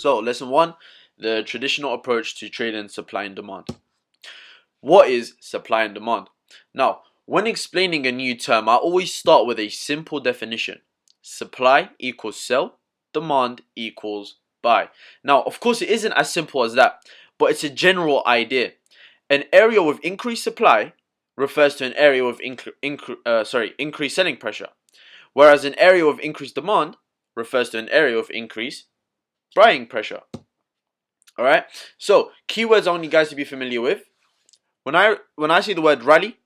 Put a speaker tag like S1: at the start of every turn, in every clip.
S1: So, lesson 1, the traditional approach to trading supply and demand. What is supply and demand? Now, when explaining a new term, I always start with a simple definition. Supply equals sell, demand equals buy. Now, of course, it isn't as simple as that, but it's a general idea. An area with increased supply refers to an area with increased selling pressure, whereas an area with increased demand refers to an area with increased buying pressure. Alright, so keywords I want you guys to be familiar with. When I say the word rally,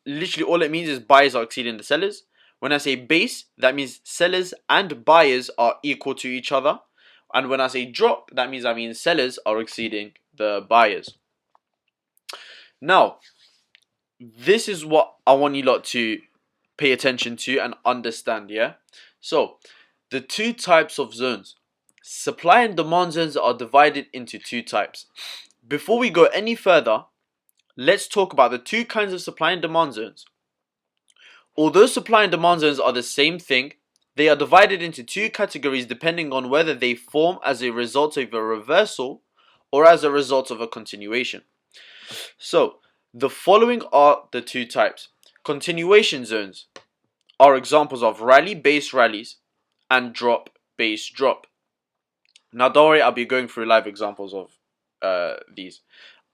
S1: literally all it means is buyers are exceeding the sellers. When I say base, that means sellers and buyers are equal to each other. And when I say drop, that means sellers are exceeding the buyers. Now, this is what I want you lot to pay attention to and understand, yeah? So, the two types of zones. Supply and demand zones are divided into two types. Before we go any further, let's talk about the two kinds of supply and demand zones. Although supply and demand zones are the same thing, they are divided into two categories depending on whether they form as a result of a reversal or as a result of a continuation. So, the following are the two types. Continuation zones are examples of rally-based rallies and drop-based drop. Now, don't worry, I'll be going through live examples of these.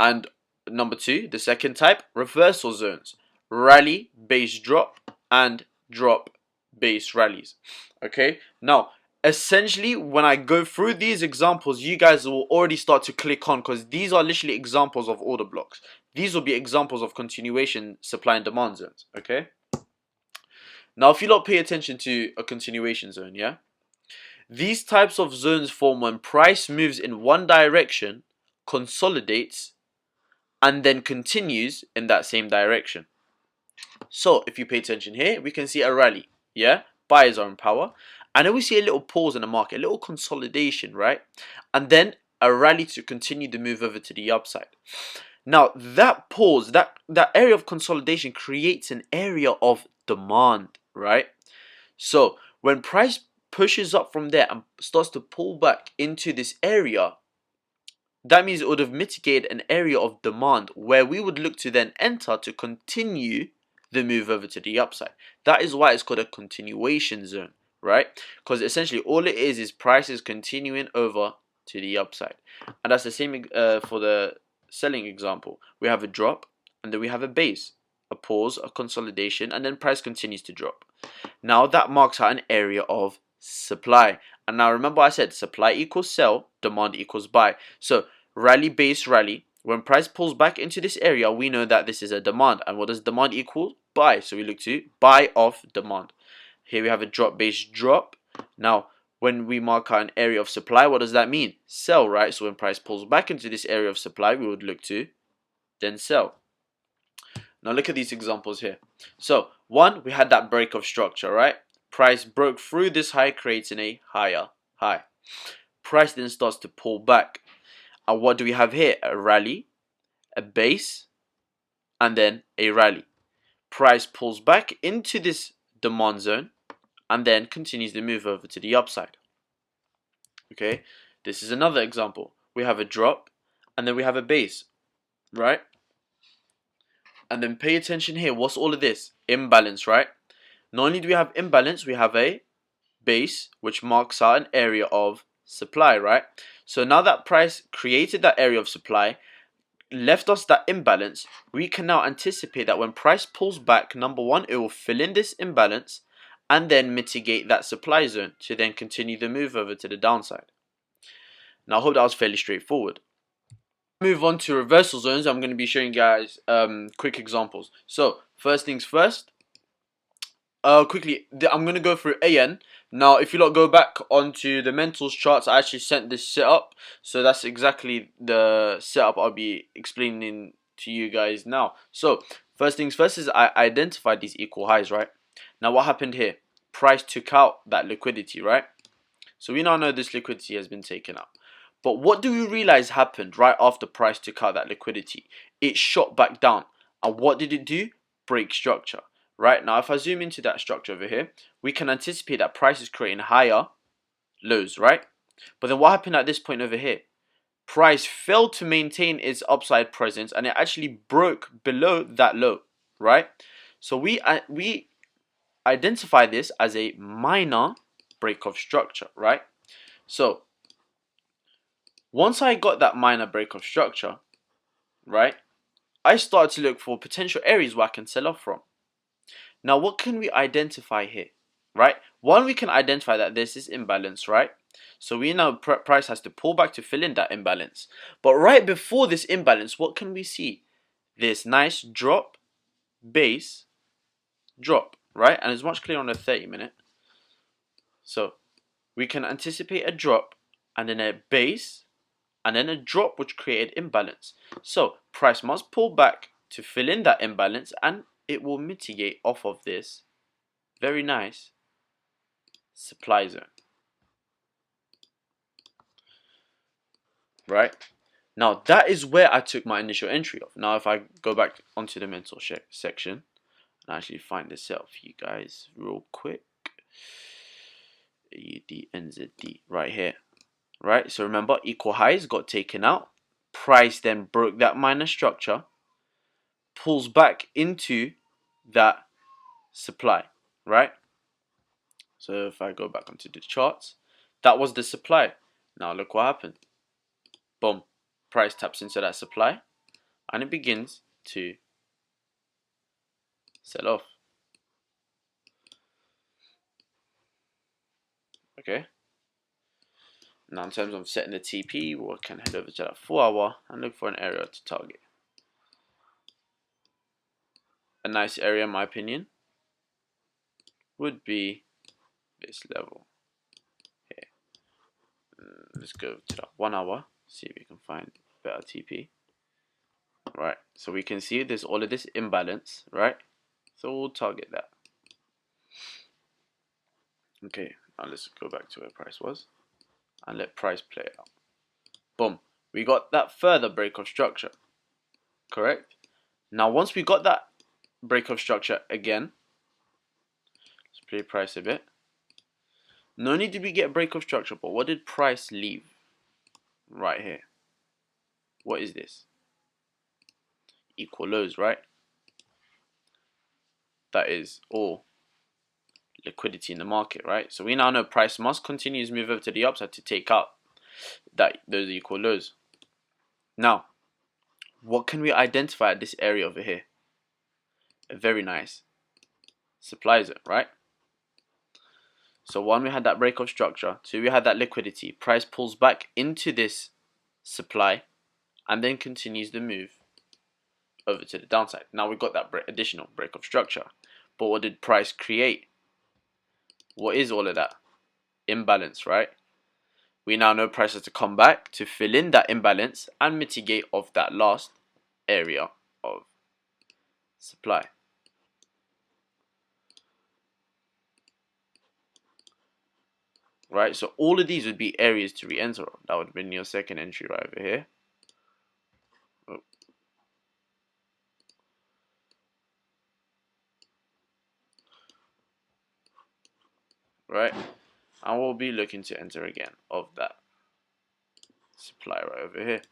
S1: And number 2, the second type, reversal zones, rally-based drop and drop-based rallies. Okay, now essentially when I go through these examples, you guys will already start to click on, because these are literally examples of order blocks. These will be examples of continuation supply and demand zones. Okay, now if you lot pay attention to a continuation zone, yeah, these types of zones form when price moves in one direction, consolidates, and then continues in that same direction. So if you pay attention here, we can see a rally, yeah, buyers are in power, and then we see a little pause in the market, a little consolidation, right, and then a rally to continue the move over to the upside. Now that pause, that area of consolidation creates an area of demand, right? So when price pushes up from there and starts to pull back into this area, that means it would have mitigated an area of demand where we would look to then enter to continue the move over to the upside. That is why it's called a continuation zone, right? Because essentially all it is prices continuing over to the upside. And that's the same for the selling example. We have a drop and then we have a base, a pause, a consolidation, and then price continues to drop. Now that marks out an area of supply. And now remember I said supply equals sell, demand equals buy. So rally base rally, when price pulls back into this area, we know that this is a demand. And what does demand equal? Buy. So we look to buy off demand. Here we have a drop base drop. Now when we mark out an area of supply, what does that mean? Sell, right? So when price pulls back into this area of supply, we would look to then sell. Now look at these examples here. So one, we had that break of structure, right? Price broke through this high, creating a higher high. Price then starts to pull back. And what do we have here? A rally, a base, and then a rally. Price pulls back into this demand zone and then continues to move over to the upside. Okay, this is another example. We have a drop and then we have a base, right? And then pay attention here. What's all of this? Imbalance, right? Not only do we have imbalance, we have a base which marks out an area of supply, right? So now that price created that area of supply, left us that imbalance, we can now anticipate that when price pulls back, number one, it will fill in this imbalance and then mitigate that supply zone to then continue the move over to the downside. Now I hope that was fairly straightforward. Move on to reversal zones. I'm going to be showing you guys quick examples. So first things first, quickly, I'm going to go through AN. Now if you lot go back onto the mentals charts, I actually sent this setup, so that's exactly the setup I'll be explaining to you guys now. So first things first is I identified these equal highs, right? Now what happened here? Price took out that liquidity, right? So we now know this liquidity has been taken out. But what do we realize happened right after price took out that liquidity? It shot back down. And what did it do? Break structure. Right, now if I zoom into that structure over here, we can anticipate that price is creating higher lows, right? But then what happened at this point over here? Price failed to maintain its upside presence and it actually broke below that low, right? So we identify this as a minor break of structure, right? So once I got that minor break of structure, right, I started to look for potential areas where I can sell off from. Now, what can we identify here, right? One, we can identify that this is imbalance, right? So we know price has to pull back to fill in that imbalance. But right before this imbalance, what can we see? This nice drop, base, drop, right? And it's much clearer on the 30-minute. So we can anticipate a drop and then a base and then a drop which created imbalance. So price must pull back to fill in that imbalance and it will mitigate off of this very nice supply zone. Right? Now that is where I took my initial entry off. Now if I go back onto the mental section and actually find this out for you guys real quick. EUDNZD right here. Right? So remember equal highs got taken out. Price then broke that minor structure, pulls back into that supply, right? So if I go back onto the charts, that was the supply. Now look what happened. Boom. Price taps into that supply and it begins to sell off. Okay. Now in terms of setting the TP, we can head over to that 4-hour and look for an area to target. A nice area in my opinion would be this level here. Let's go to that 1 hour, see if we can find better TP. Right, so we can see there's all of this imbalance, right? So we'll target that. Okay, now let's go back to where price was and let price play out. Boom, we got that further break of structure, correct? Now once we got that break of structure again, let's play price a bit. Not only did we get a break of structure, but what did price leave right here? What is this? Equal lows, right? That is all liquidity in the market, right? So we now know price must continue to move over to the upside to take out those equal lows. Now, what can we identify at this area over here? A very nice supply zone, right? So one, we had that break of structure. Two, we had that liquidity. Price pulls back into this supply and then continues the move over to the downside. Now we've got that additional break of structure. But what did price create? What is all of that? Imbalance, right? We now know price has to come back to fill in that imbalance and mitigate off that last area of supply. Right, so all of these would be areas to re-enter on. That would have been your second entry right over here. Oh. Right, and we'll be looking to enter again of that supply right over here.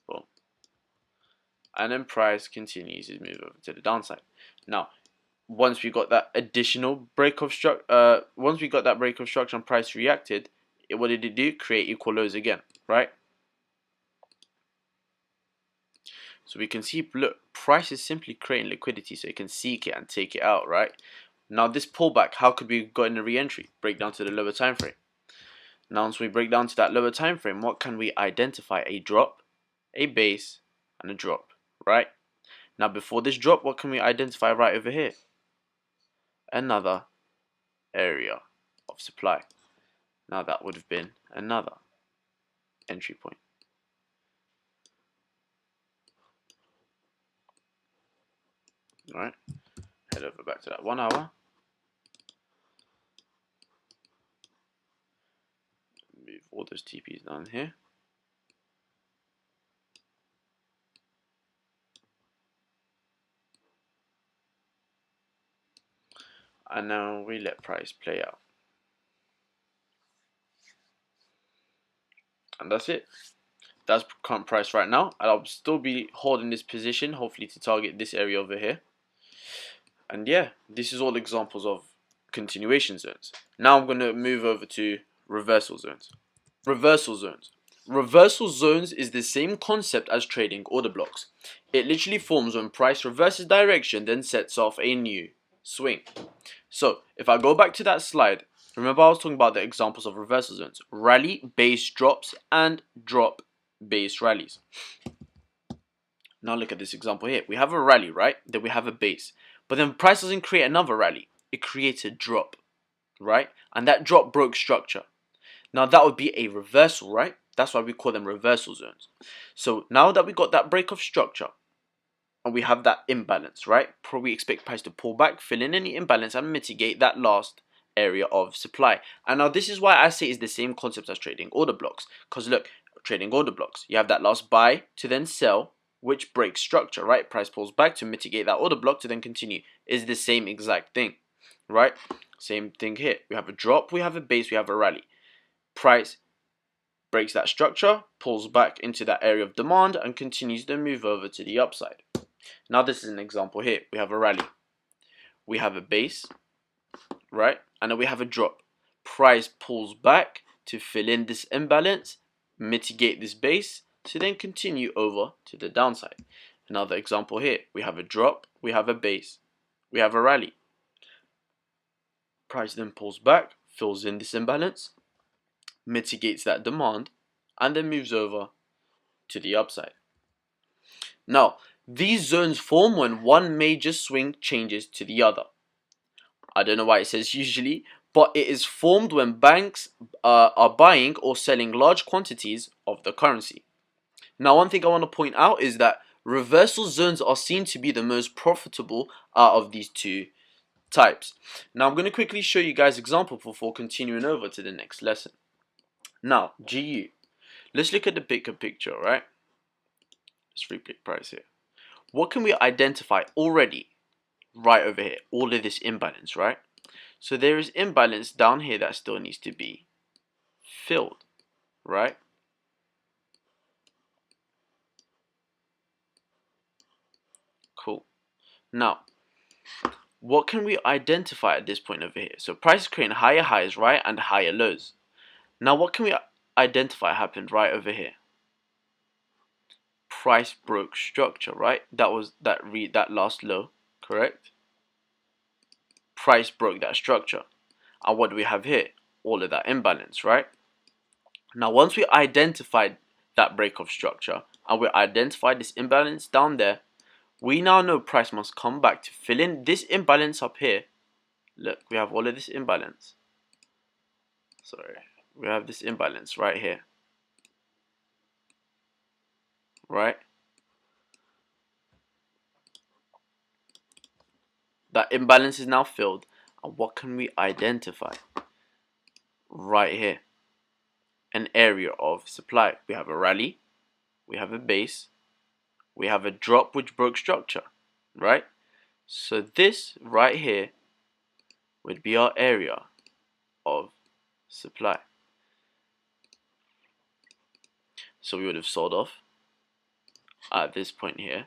S1: Boom. And then price continues to move over to the downside. Now, once we got that additional break of structure, and price reacted, what did it do? Create equal lows again, right? So we can see, look, price is simply creating liquidity so it can seek it and take it out, right? Now this pullback, how could we go in a re-entry? Break down to the lower time frame. Now once we break down to that lower time frame, what can we identify? A drop, a base, and a drop, right? Now before this drop, what can we identify right over here? Another area of supply. Now that would have been another entry point. Alright, head over back to that 1 hour. Move all those TPs down here. and now we let price play out, and that's it. That's current price right now, and I'll still be holding this position, hopefully to target this area over here. And yeah, this is all examples of continuation zones. Now I'm going to move over to reversal zones. Reversal zones. Reversal zones is the same concept as trading order blocks. It literally forms when price reverses direction, then sets off a new swing. So if I go back to that slide, remember I was talking about the examples of reversal zones: rally, base drops, and drop, base rallies. Now look at this example here. We have a rally, right? Then we have a base. But then price doesn't create another rally. It creates a drop, right? And that drop broke structure. Now that would be a reversal, right? That's why we call them reversal zones. So now that we got that break of structure and we have that imbalance, right? We expect price to pull back, fill in any imbalance, and mitigate that last area of supply. And now this is why I say it's the same concept as trading order blocks. Because look, trading order blocks, you have that last buy to then sell, which breaks structure, right? Price pulls back to mitigate that order block to then continue. Is the same exact thing, right? Same thing here. We have a drop, we have a base, we have a rally. Price breaks that structure, pulls back into that area of demand, and continues to move over to the upside. Now this is an example here. We have a rally, we have a base, right? And then we have a drop. Price pulls back to fill in this imbalance, mitigate this base, to then continue over to the downside. Another example here. We have a drop, we have a base, we have a rally. Price then pulls back, fills in this imbalance, mitigates that demand, and then moves over to the upside. Now, these zones form when one major swing changes to the other. I don't know why it says usually, but it is formed when banks are buying or selling large quantities of the currency. Now, one thing I want to point out is that reversal zones are seen to be the most profitable out of these two types. Now, I'm going to quickly show you guys examples before continuing over to the next lesson. Now, GU. Let's look at the bigger picture, right? Let's replay price here. What can we identify already right over here? All of this imbalance, right? So there is imbalance down here that still needs to be filled, right? Cool. Now, what can we identify at this point over here? So price is creating higher highs, right, and higher lows. Now, what can we identify happened right over here? Price broke structure, right? That was that last low, correct? Price broke that structure. And what do we have here? All of that imbalance, right? Now, once we identified that break of structure and we identified this imbalance down there, we now know price must come back to fill in this imbalance up here. Look, we have all of this imbalance. Sorry, we have this imbalance right here. Right? That imbalance is now filled. And what can we identify? Right here. An area of supply. We have a rally. We have a base. We have a drop which broke structure. Right? So this right here would be our area of supply. So we would have sold off at this point here.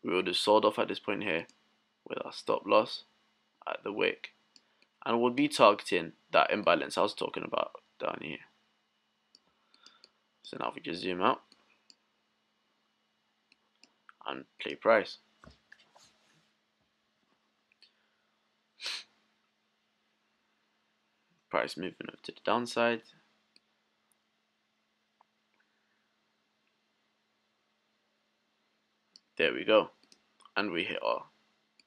S1: We would have sold off at this point here with our stop loss at the wick, and we'll be targeting that imbalance I was talking about down here. So now if we just zoom out and play price. Price moving over to the downside. There we go. And we hit our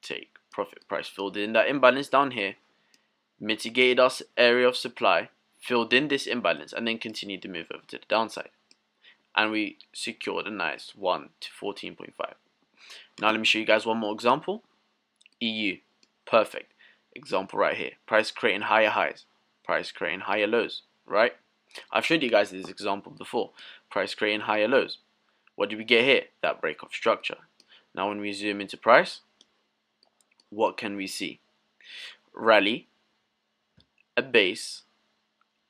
S1: take profit. Price filled in that imbalance down here, mitigated our area of supply, filled in this imbalance, and then continued to move over to the downside. And we secured a nice 1 to 14.5. Now let me show you guys one more example. EU. Perfect. Example right here. Price creating higher highs. Price creating higher lows. Right? I've showed you guys this example before. Price creating higher lows. What did we get here? That break of structure. Now when we zoom into price, what can we see? Rally, a base,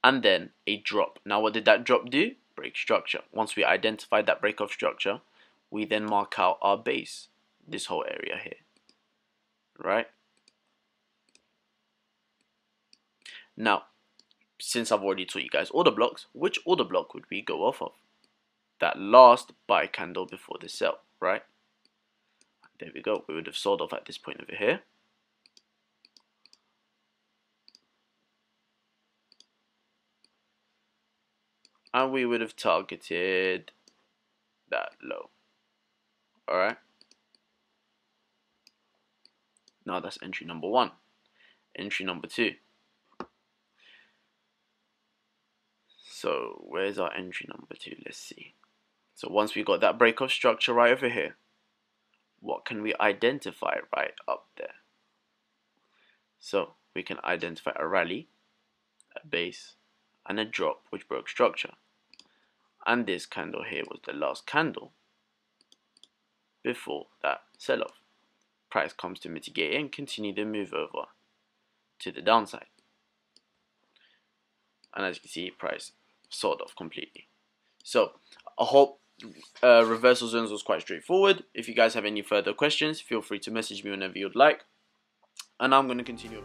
S1: and then a drop. Now what did that drop do? Break structure. Once we identified that break of structure, we then mark out our base, this whole area here, right? Now, since I've already taught you guys order blocks, which order block would we go off of? That last buy candle before the sell, right? There we go. We would have sold off at this point over here. And we would have targeted that low. Alright. Now that's entry number 1. Entry number 2. So where's our entry number 2? Let's see. So once we got that break of structure right over here, what can we identify right up there? So we can identify a rally, a base, and a drop which broke structure. And this candle here was the last candle before that sell-off. Price comes to mitigate and continue the move over to the downside. And as you can see, price sold off completely. So I hope reversal zones was quite straightforward. If you guys have any further questions, feel free to message me whenever you'd like. And I'm going to continue.